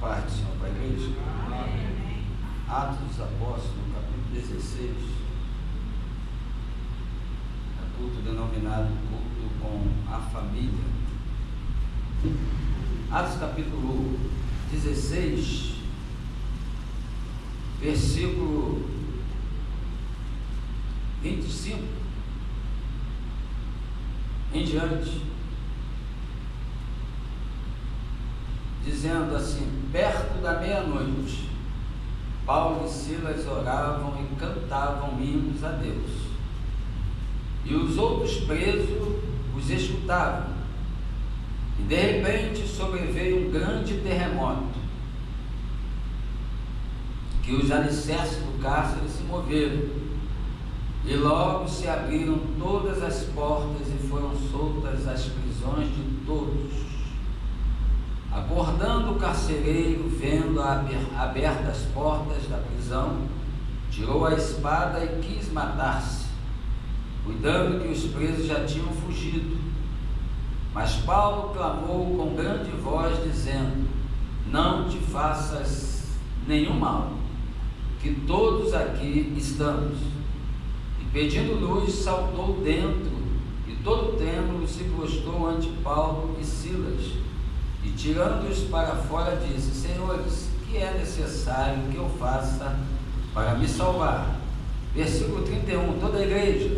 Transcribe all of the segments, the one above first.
paz do Senhor para a igreja. Atos dos Apóstolos, no capítulo 16, é culto denominado culto com a família. Atos capítulo 16, versículo 25 em diante, dizendo assim: perto da meia-noite, Paulo e Silas oravam e cantavam hinos a Deus, e os outros presos os escutavam. E de repente sobreveio um grande terremoto, que os alicerces do cárcere se moveram, e logo se abriram todas as portas e foram soltas as prisões de todos. Acordando o carcereiro, vendo abertas as portas da prisão, tirou a espada e quis matar-se, cuidando que os presos já tinham fugido. Mas Paulo clamou com grande voz, dizendo: não te faças nenhum mal, que todos aqui estamos. E pedindo luz, saltou dentro, e todo trêmulo se prostrou ante Paulo e Silas. E tirando-os para fora, disse: senhores, que é necessário que eu faça para me salvar? Versículo 31, toda a igreja.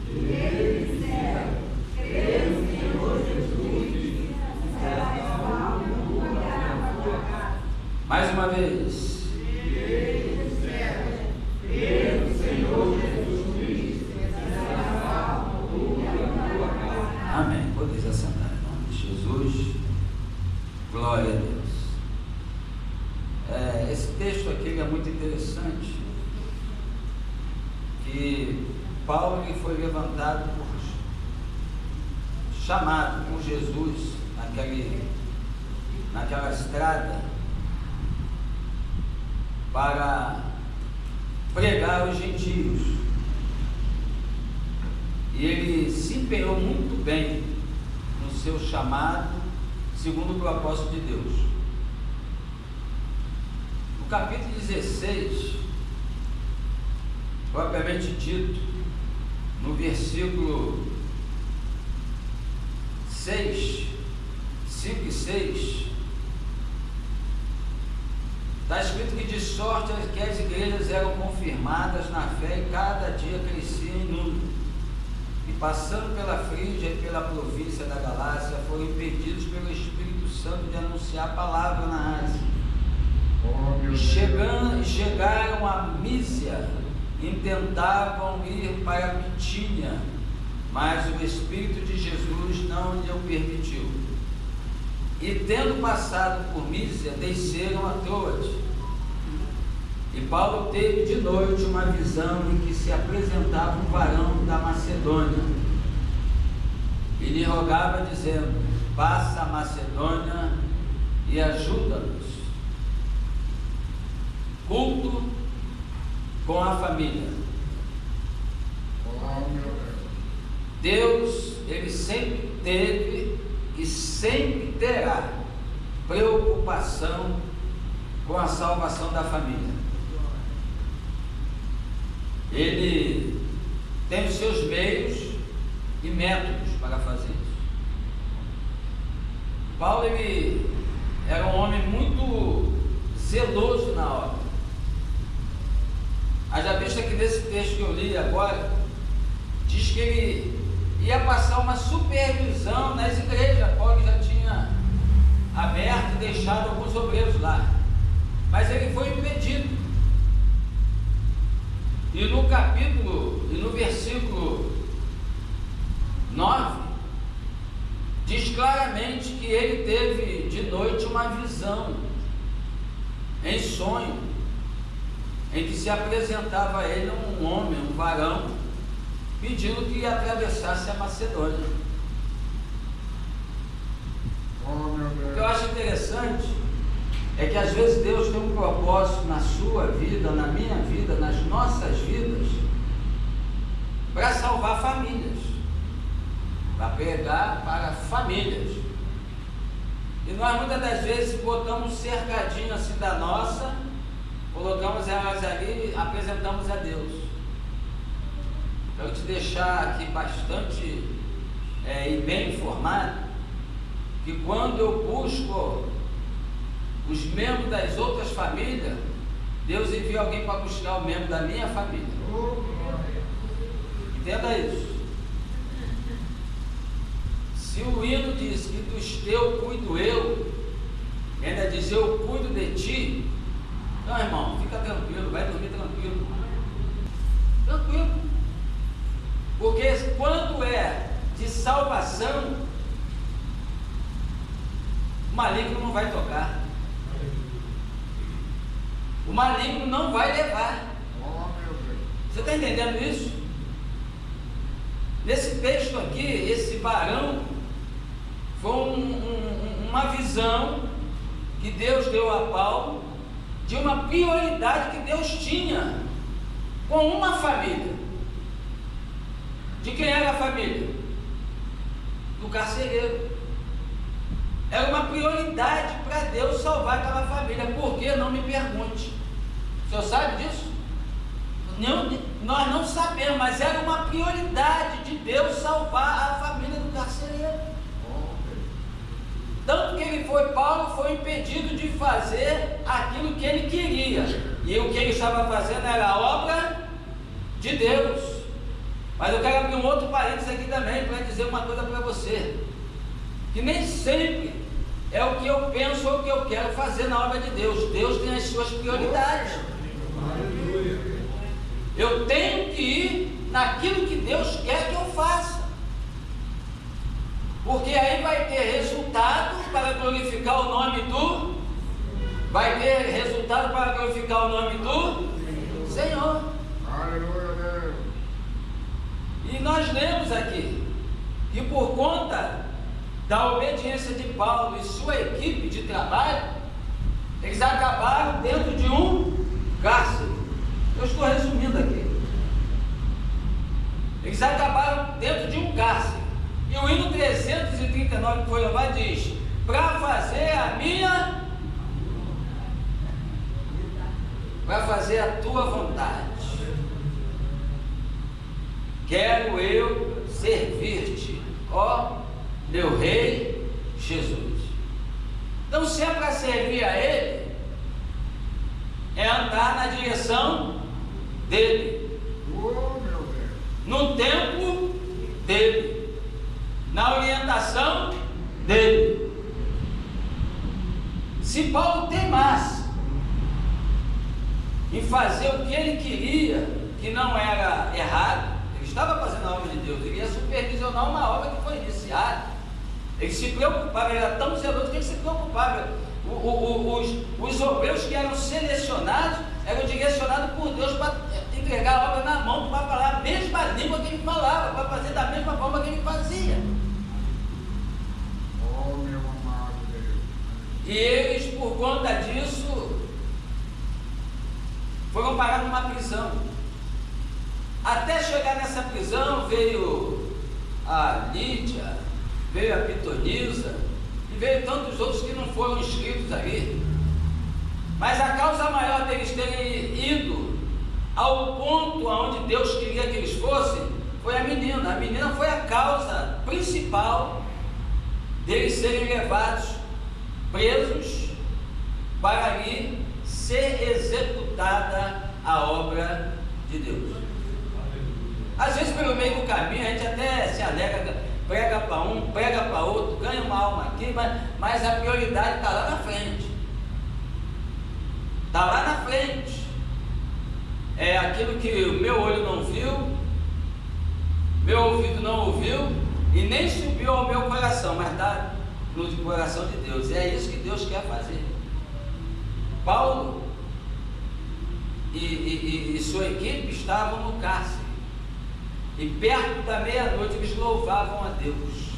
Eles disseram: crê no Senhor Jesus, será salvo tu e a tua casa. Mais uma vez. Eles disseram: crê no Senhor Jesus, será salvo tu e a tua casa. Amém. Podeis assentar em nome de Jesus. Glória a Deus. Esse texto aqui é muito interessante, que Paulo foi levantado chamado por Jesus naquela estrada para pregar aos gentios, e ele se empenhou muito bem no seu chamado segundo o propósito de Deus. No capítulo 16, propriamente dito, no versículo 6, 5 e 6, está escrito que de sorte que as igrejas eram confirmadas na fé e cada dia cresciam em número. E passando pela Frígia e pela província da Galácia, foram impedidos pelo Espírito Santo de anunciar a palavra na Ásia. Chegaram a Mísia, intentavam ir para Bitínia, mas o Espírito de Jesus não lhe o permitiu. E tendo passado por Mísia, desceram a Troade. E Paulo teve de noite uma visão em que se apresentava um varão da Macedônia, e lhe rogava, dizendo: passa a Macedônia e ajuda-nos. Culto com a família. Deus, ele sempre teve e sempre terá preocupação com a salvação da família. Ele tem os seus meios e métodos para fazer isso. Paulo, ele era um homem muito zeloso na obra. Haja vista que nesse texto que eu li agora, diz que ele ia passar uma supervisão nas igrejas. Paulo já tinha aberto e deixado alguns obreiros lá, mas ele foi impedido. E no capítulo, e no versículo 9, diz claramente que ele teve de noite uma visão, em sonho, em que se apresentava a ele um homem, um varão, pedindo que atravessasse a Macedônia. O que eu acho interessante é que às vezes Deus tem um propósito na sua vida, na minha vida, nas nossas vidas, para salvar famílias, para pregar para famílias. E nós muitas das vezes botamos um cercadinho assim da nossa, colocamos elas ali, apresentamos a Deus. Quero te deixar aqui bastante e bem informado, que quando eu busco os membros das outras famílias, Deus envia alguém para buscar o membro da minha família. Entenda isso. Se o hino diz que dos teus cuido eu, ainda diz eu cuido de ti, então, irmão, fica tranquilo, vai dormir tranquilo. Tranquilo. Porque quando é de salvação, o maligno não vai tocar. O maligno não vai levar. Você está entendendo isso? Nesse texto aqui, esse varão foi uma visão que Deus deu a Paulo de uma prioridade que Deus tinha com uma família. De quem era a família? Do carcereiro. Era uma prioridade para Deus salvar aquela família. Por que? Não me pergunte. O senhor sabe disso? Não, nós não sabemos, mas era uma prioridade de Deus salvar a família do carcereiro. Tanto que Paulo foi impedido de fazer aquilo que ele queria. E o que ele estava fazendo era a obra de Deus. Mas eu quero abrir um outro parênteses aqui também para dizer uma coisa para você. Que nem sempre é o que eu penso ou o que eu quero fazer na obra de Deus. Deus tem as suas prioridades. Eu tenho que ir naquilo que Deus quer que eu faça. Porque aí vai ter resultado para glorificar o nome do... Vai ter resultado para glorificar o nome do Senhor. Aleluia, Deus. E nós lemos aqui que por conta da obediência de Paulo e sua equipe de trabalho, eles acabaram dentro de um cárcere. Eu estou resumindo aqui. Eles acabaram dentro de um cárcere. E o hino 339 que foi louvado diz: para fazer a minha, para fazer a tua vontade, quero eu servir-te, ó meu Rei Jesus. Então, se é para servir a Ele, é andar na direção dEle, no tempo dEle, na orientação dEle. Se Paulo teimasse em fazer o que ele queria, que não era errado, ele estava fazendo a obra de Deus, ele ia supervisionar uma obra que foi iniciada. Ele se preocupava, ele era tão zeloso que ele se preocupava. Os obreiros que eram selecionados eram direcionados por Deus para entregar a obra na mão, para falar a mesma língua que ele falava, para fazer da mesma forma que ele fazia. Oh, meu amado Deus. E eles, por conta disso, foram parar numa prisão. Até chegar nessa prisão veio a Lídia, veio a Pitonisa e veio tantos outros que não foram inscritos ali. Mas a causa maior deles terem ido ao ponto aonde Deus queria que eles fossem foi a menina. A menina foi a causa principal deles serem levados presos para ali ser executada a obra de Deus. Às vezes pelo meio do caminho a gente até se alegra, prega para um, prega para outro, ganha uma alma aqui, mas a prioridade está lá na frente. Está lá na frente. É aquilo que o meu olho não viu, meu ouvido não ouviu e nem subiu ao meu coração, mas está no coração de Deus. E é isso que Deus quer fazer. Paulo e sua equipe estavam no cárcere. E perto da meia-noite eles louvavam a Deus,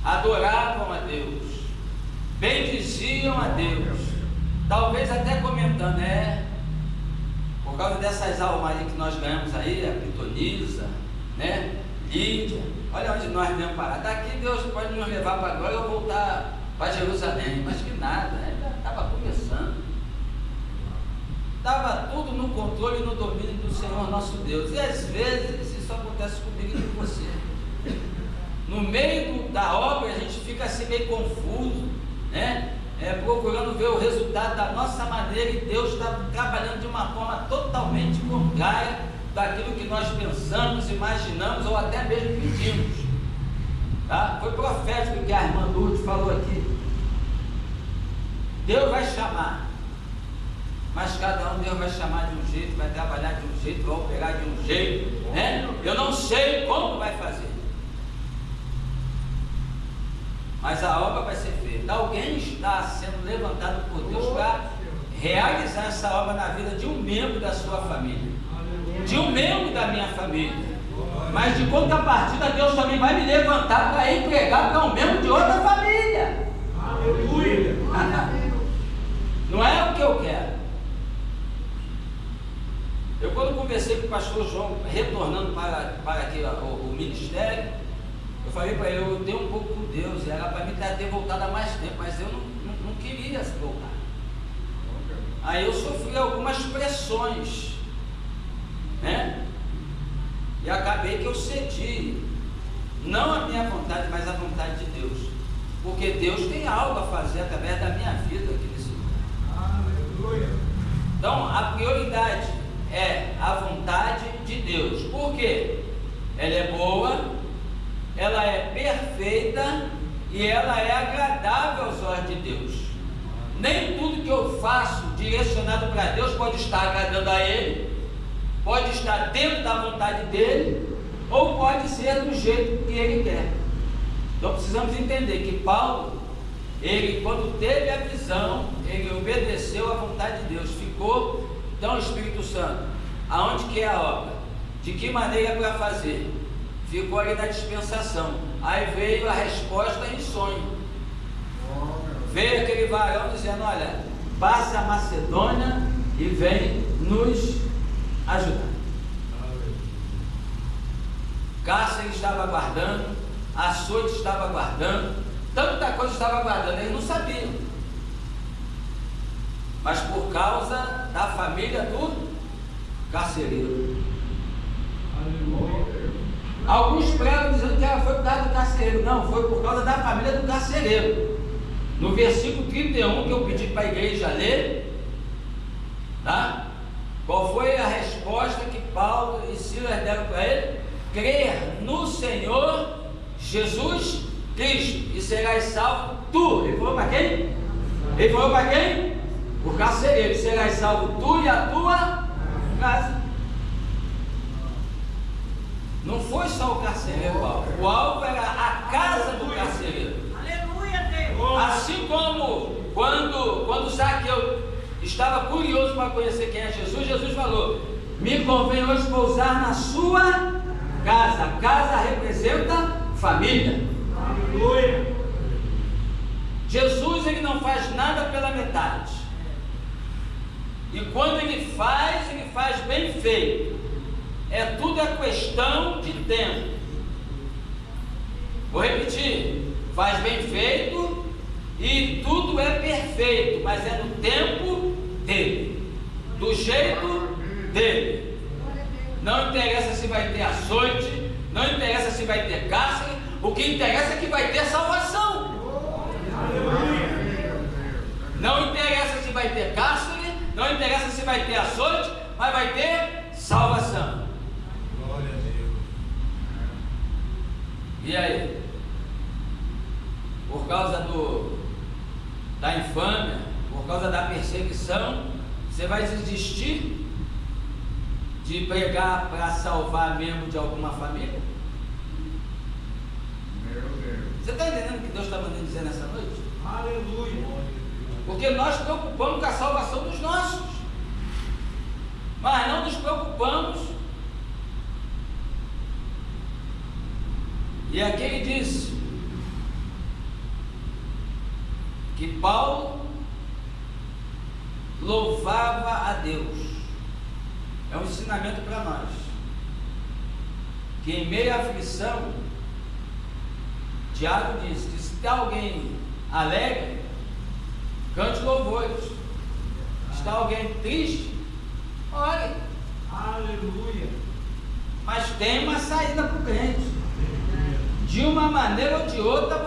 adoravam a Deus, bendiziam a Deus, talvez até comentando, por causa dessas almas aí que nós ganhamos aí, a Pitonisa, Lídia, olha onde nós viemos parar. Daqui Deus pode nos levar para agora, eu voltar para Jerusalém, mas que nada, ainda estava começando. Estava tudo no controle e no domínio do Senhor nosso Deus. E às vezes isso acontece comigo e com você. No meio da obra a gente fica assim meio confuso, né? Procurando ver o resultado da nossa maneira, e Deus está trabalhando de uma forma totalmente contrária daquilo que nós pensamos, imaginamos ou até mesmo pedimos. Tá? Foi profético que a irmã Lourdes falou aqui. Deus vai chamar, mas cada um Deus vai chamar de um jeito, vai trabalhar de um jeito, vai operar de um jeito, né? Eu não sei como vai fazer, mas a obra vai ser feita. Alguém está sendo levantado por Deus para realizar essa obra na vida de um membro da sua família, de um membro da minha família. Mas de contrapartida, Deus também vai me levantar para entregar para um membro de outra família. Aleluia! Não é o que eu quero. Eu, quando conversei com o pastor João, retornando para aqui o ministério, eu falei para ele, eu tenho um pouco com Deus, era para mim ter voltado há mais tempo, mas eu não queria voltar. Aí eu sofri algumas pressões, né? E acabei que eu cedi, não a minha vontade, mas a vontade de Deus, porque Deus tem algo a fazer através da minha vida aqui nesse lugar. Aleluia. Então a prioridade é a vontade de Deus. Por quê? Ela é boa, ela é perfeita e ela é agradável aos olhos de Deus. Nem tudo que eu faço direcionado para Deus pode estar agradando a Ele, pode estar dentro da vontade dele, ou pode ser do jeito que ele quer. Então precisamos entender que Paulo, ele, quando teve a visão, ele obedeceu à vontade de Deus. Ficou, então, o Espírito Santo, aonde que é a obra? De que maneira para fazer? Ficou ali na dispensação. Aí veio a resposta em sonho. Veio aquele varão dizendo, olha, passa a Macedônia e vem nos ajudar. Cárcere estava aguardando, açoite estava aguardando, tanta coisa estava aguardando, eles não sabiam. Mas por causa da família do carcereiro. Alguns pregam dizendo que foi por causa do carcereiro. Não, foi por causa da família do carcereiro. No versículo 31, que eu pedi para a igreja ler, tá? Qual foi a resposta que Paulo e Silas deram para ele? Crer no Senhor Jesus Cristo e serás salvo tu. Ele falou para quem? Ele falou para quem? O carcereiro. Serás salvo tu e a tua casa. Não foi só o carcereiro o alvo. O alvo era a casa do carcereiro. Aleluia, Deus. Assim como quando Zaqueu estava curioso para conhecer quem é Jesus, Jesus falou, me convém hoje pousar na sua casa. Casa representa família. Aleluia. Jesus, ele não faz nada pela metade, e quando ele faz bem feito. Tudo é questão de tempo. Vou repetir, faz bem feito e tudo é perfeito, mas é no tempo dele, do jeito dele. Não interessa se vai ter açoite, não interessa se vai ter cárcere, o que interessa é que vai ter salvação. Não interessa se vai ter cárcere, não interessa se vai ter açoite, mas vai ter salvação. Glória a Deus. E aí? Por causa da infâmia, por causa da perseguição, você vai desistir de pregar para salvar membro de alguma família? Meu Deus. Você está entendendo o que Deus está mandando dizer nessa noite? Aleluia. Porque nós nos preocupamos com a salvação dos nossos, mas não nos preocupamos. E aqui ele disse que Paulo louvava a Deus. É um ensinamento para nós, que em meio à aflição, Tiago diz que se alguém alegre, cante louvores. Está alguém triste? Ore. Aleluia. Mas tem uma saída para o crente. De uma maneira ou de outra,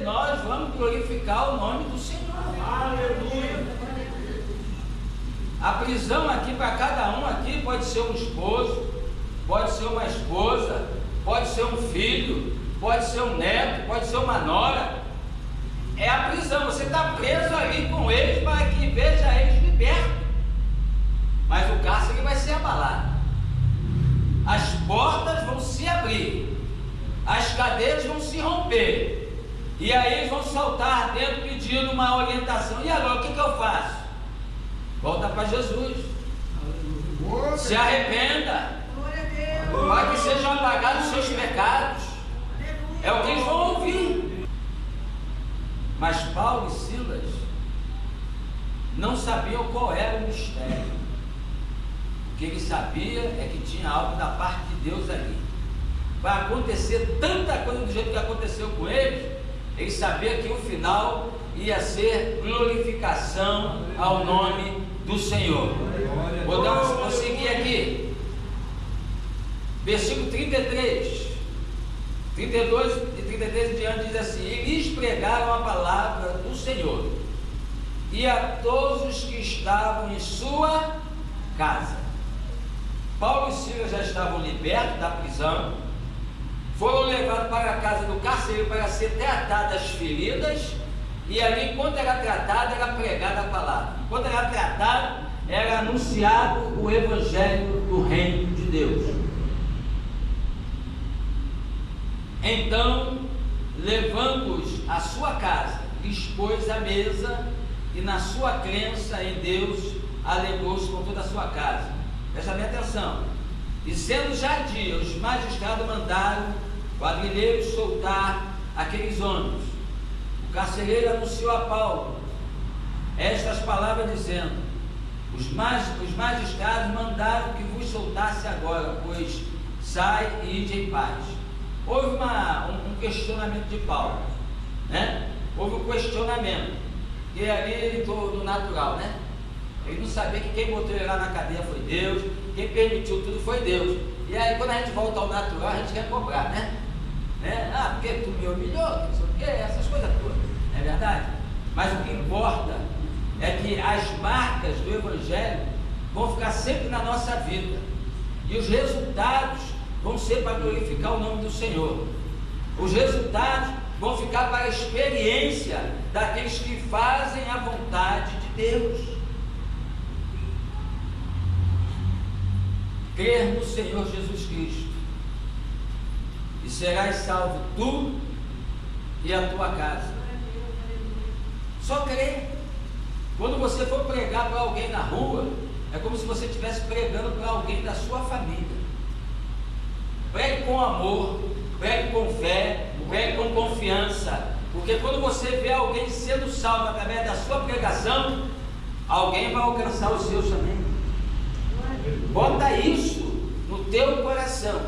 nós vamos glorificar o nome do Senhor. Aleluia. A prisão aqui para cada um aqui pode ser um esposo, pode ser uma esposa, pode ser um filho, pode ser um neto, pode ser uma nora. É a prisão, você está preso ali com eles para que veja eles libertos. Mas o cárcere vai ser abalado. As portas vão se abrir, as cadeias vão se romper, e aí eles vão saltar dentro pedindo uma orientação. E agora o que eu faço? Volta para Jesus, se arrependa, para que sejam apagados os seus pecados. É o que eles vão ouvir. Mas Paulo e Silas não sabiam qual era o mistério. O que ele sabia é que tinha algo da parte de Deus ali. Para acontecer tanta coisa do jeito que aconteceu com eles, ele sabia que o final ia ser glorificação ao nome do Senhor. Vou seguir aqui. Versículo 33, 32 e 33 em diante diz assim: e lhes pregaram a palavra do Senhor, e a todos os que estavam em sua casa. Paulo e Silas já estavam libertos da prisão, foram levados para a casa do carcereiro para ser tratadas as feridas, e ali, enquanto era tratado, era pregada a palavra. Enquanto era tratado, era anunciado o evangelho do reino de Deus. Então, levando-os à sua casa, lhes pôs a mesa, e na sua crença em Deus, alegrou-se com toda a sua casa. Presta bem atenção. E sendo já dia, os magistrados mandaram quadrilheiros soltar aqueles homens. O carcereiro anunciou a Paulo estas palavras, dizendo: os magistrados mandaram que vos soltasse agora, pois sai e ide em paz. Houve um questionamento de Paulo, né? Houve um questionamento, e ali ele entrou no natural, né? Ele não sabia que quem botou ele lá na cadeia foi Deus, quem permitiu tudo foi Deus. E aí, quando a gente volta ao natural, a gente quer cobrar, né? Ah, porque tu me humilhou, não sei o quê, essas coisas todas, não é verdade? Mas o que importa é que as marcas do Evangelho vão ficar sempre na nossa vida, e os resultados vão ser para glorificar o nome do Senhor. Os resultados vão ficar para a experiência daqueles que fazem a vontade de Deus. Crer no Senhor Jesus Cristo, e serás salvo tu e a tua casa. Só crer. Quando você for pregar para alguém na rua, é como se você estivesse pregando para alguém da sua família. Pregue com amor, pregue com fé, pregue com confiança, porque quando você vê alguém sendo salvo através da sua pregação, alguém vai alcançar os seus também. Bota isso no teu coração,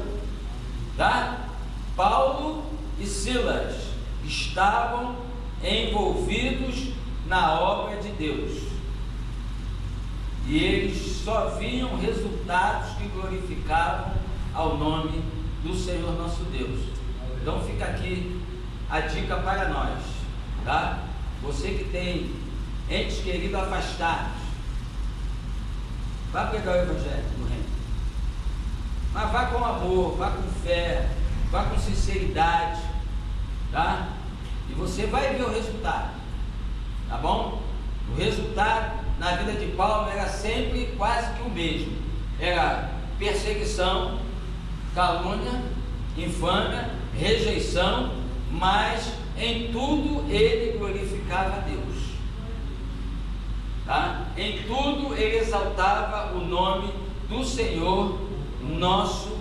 tá? Paulo e Silas estavam envolvidos na obra de Deus, e eles só viam resultados que glorificavam ao nome do Senhor nosso Deus. Então fica aqui a dica para nós, tá? Você que tem entes queridos afastados, vá pregar o Evangelho do reino, mas vá com amor, vá com fé, vá com sinceridade, tá? E você vai ver o resultado, tá bom? O resultado na vida de Paulo era sempre quase que o mesmo: era perseguição, calúnia, infâmia, rejeição, mas em tudo ele glorificava a Deus. Tá? Em tudo ele exaltava o nome do Senhor nosso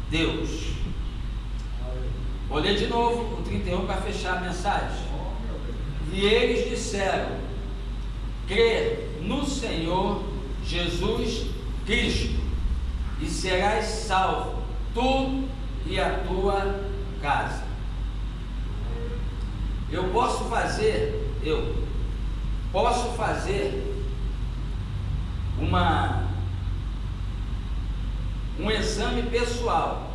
Deus. Vou ler de novo o 31 para fechar a mensagem. E eles disseram: crer no Senhor Jesus Cristo, e serás salvo, tu e a tua casa. eu posso fazer um exame pessoal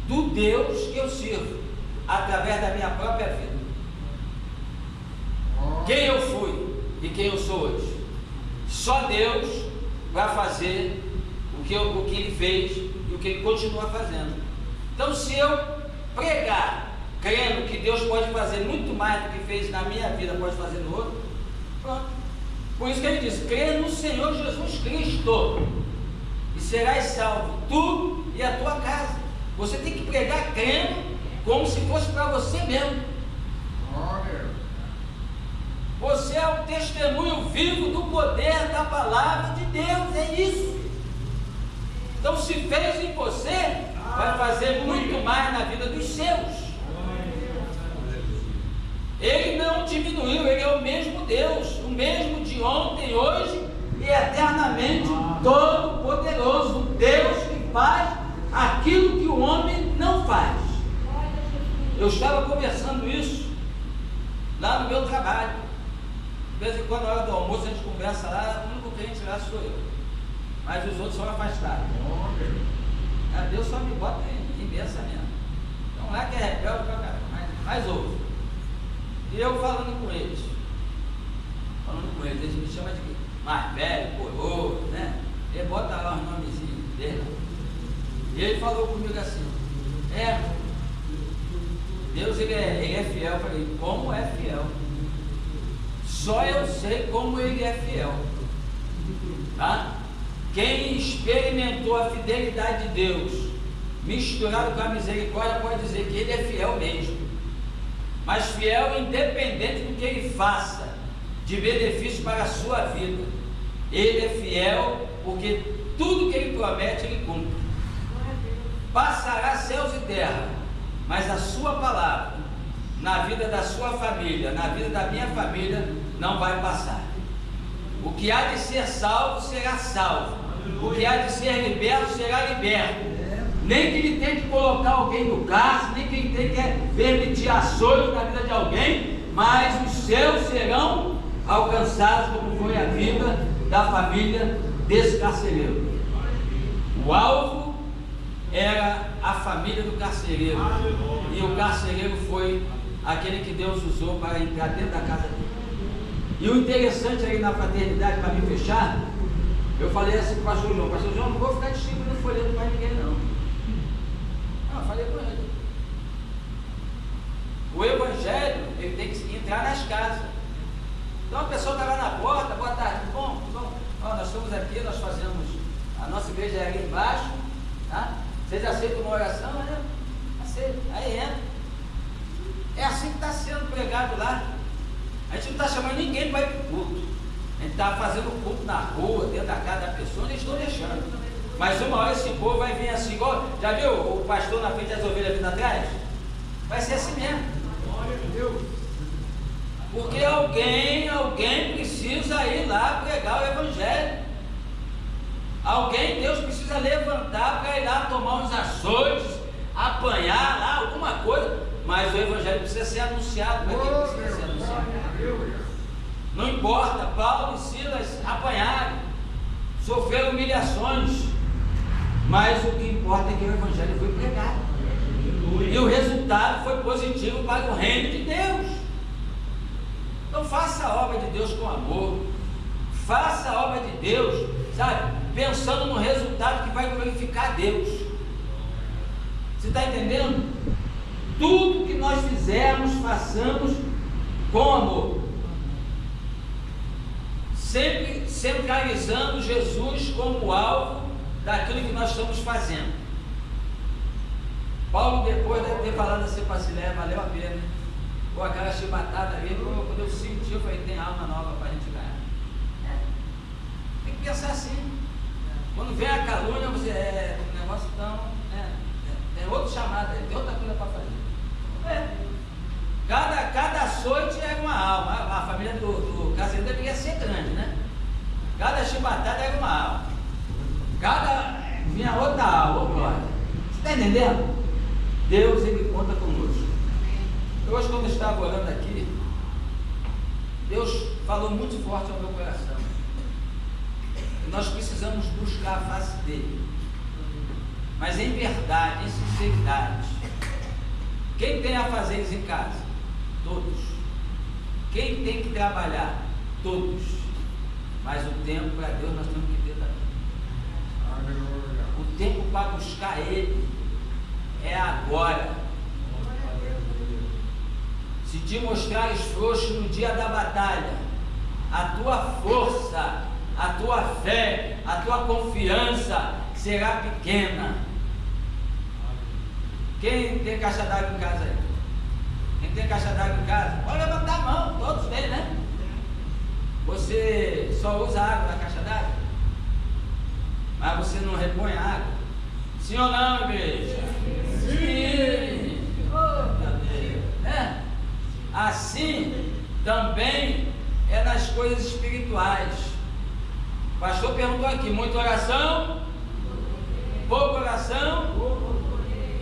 do Deus que eu sirvo, através da minha própria vida. Quem eu fui e quem eu sou hoje. Só Deus vai fazer o que Ele fez e o que Ele continua fazendo. Então, se eu pregar, crendo que Deus pode fazer muito mais do que fez na minha vida, pode fazer no outro, pronto. Por isso que Ele diz: crê no Senhor Jesus Cristo e serás salvo, tu e a tua casa. Você tem que pregar crendo, como se fosse para você mesmo. Você é o testemunho vivo do poder da palavra de Deus, é isso. Então, se fez em você, vai fazer muito mais na vida dos seus. Ele não diminuiu, Ele é o mesmo Deus, o mesmo de ontem, hoje e eternamente, todo poderoso, Deus que faz aquilo que o homem não faz. Eu estava conversando isso lá no meu trabalho. De vez em quando, na hora do almoço, a gente conversa lá, o único crente lá sou eu, mas os outros são afastados. Deus só me bota em benção mesmo. Então lá que é rebelde pra caramba, mas ouve. E eu falando com eles, eles me chamam de mais velho, coroa, né? Ele bota lá os nomezinhos dele. E ele falou comigo assim: Deus ele é fiel. Eu falei: como é fiel? Só eu sei como Ele é fiel, tá? Quem experimentou a fidelidade de Deus misturado com a misericórdia pode dizer que Ele é fiel mesmo, mas fiel independente do que Ele faça de benefício para a sua vida. Ele é fiel porque tudo que Ele promete Ele cumpre. Passará céus e terra, mas a sua palavra na vida da sua família, na vida da minha família, não vai passar. O que há de ser salvo será salvo, o que há de ser liberto será liberto. Nem que ele tenha que colocar alguém no cárcere, nem que ele tenha que permitir açoite na vida de alguém, mas os seus serão alcançados, como foi a vida da família desse carcereiro. O alvo era a família do carcereiro, e o carcereiro foi aquele que Deus usou para entrar dentro da casa dele. E o interessante aí na fraternidade, para me fechar, eu falei assim para o pastor João, não vou ficar distribuindo folheto para ninguém não. Eu falei com ele: o evangelho, ele tem que entrar nas casas. Então a pessoa está lá na porta: boa tarde, tudo bom? Tudo bom? Nós estamos aqui, nós fazemos, a nossa igreja é ali embaixo, tá? Vocês aceitam uma oração? Aceito. Aí entra. É assim que está sendo pregado lá. A gente não está chamando ninguém para ir para o culto. A gente está fazendo culto na rua, dentro da casa da pessoa, eles estão deixando. Mas uma hora esse povo vai vir assim, igual, já viu o pastor na frente das ovelhas vindo atrás? Vai ser assim mesmo. Porque alguém precisa ir lá pregar o evangelho. Deus precisa levantar para ir lá tomar uns açoites, apanhar lá alguma coisa. Mas o evangelho precisa ser anunciado para quem precisa ser anunciado. Não importa, Paulo e Silas apanharam, sofreram humilhações, mas o que importa é que o evangelho foi pregado. E o resultado foi positivo para o reino de Deus. Então faça a obra de Deus com amor. Faça a obra de Deus, sabe, pensando no resultado que vai glorificar a Deus. Você está entendendo? Tudo que nós fizermos, façamos com amor, sempre centralizando Jesus como alvo daquilo que nós estamos fazendo. Paulo, depois de ter falado assim para Siléia, valeu a pena, né? Pô, aquela chibatada ali, quando eu senti, eu falei: tem alma nova para a gente ganhar. Tem que pensar assim. Quando vem a calúnia, você o negócio tão, tem outro chamado, tem outra coisa para fazer. Cada açoite era uma alma. A família do carcereiro deveria ser grande, né? Cada chibatada era uma alma. Vinha outra alma, glória. Você está entendendo? Deus, Ele conta conosco. Eu hoje, quando eu estava orando aqui, Deus falou muito forte ao meu coração. E nós precisamos buscar a face dele. Mas em verdade, em sinceridade. Quem tem afazeres em casa? Todos. Quem tem que trabalhar? Todos. Mas o tempo para Deus nós temos que ter também. Aleluia. O tempo para buscar Ele é agora. Se te mostrares frouxo no dia da batalha, a tua força, a tua fé, a tua confiança será pequena. Quem tem caixa d'água em casa aí? Quem tem caixa d'água em casa? Pode levantar a mão, todos têm, né? Você só usa água na caixa d'água? Mas você não repõe a água? Sim ou não, igreja? Sim! Oh, meu Deus! É? Assim também é nas coisas espirituais. O pastor perguntou aqui: muita oração? Pouca oração?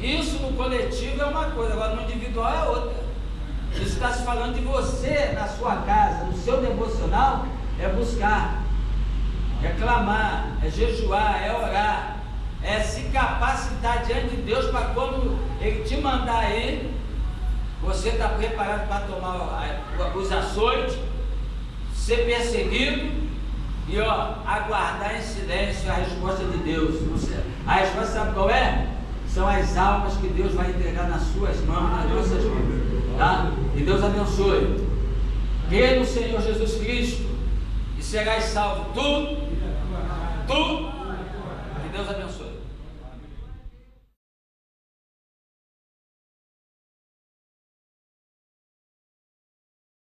Isso no coletivo é uma coisa, agora no individual é outra. Isso está se falando de você na sua casa, no seu devocional, é buscar, é clamar, é jejuar, é orar, é se capacitar diante de Deus para quando Ele te mandar aí, você está preparado para tomar os açoites, ser perseguido e aguardar em silêncio a resposta de Deus. A resposta sabe qual é? São as almas que Deus vai entregar nas suas mãos, nas nossas mãos, tá? E Deus abençoe. Crê no Senhor Jesus Cristo e serás salvo. Tu, que Deus abençoe.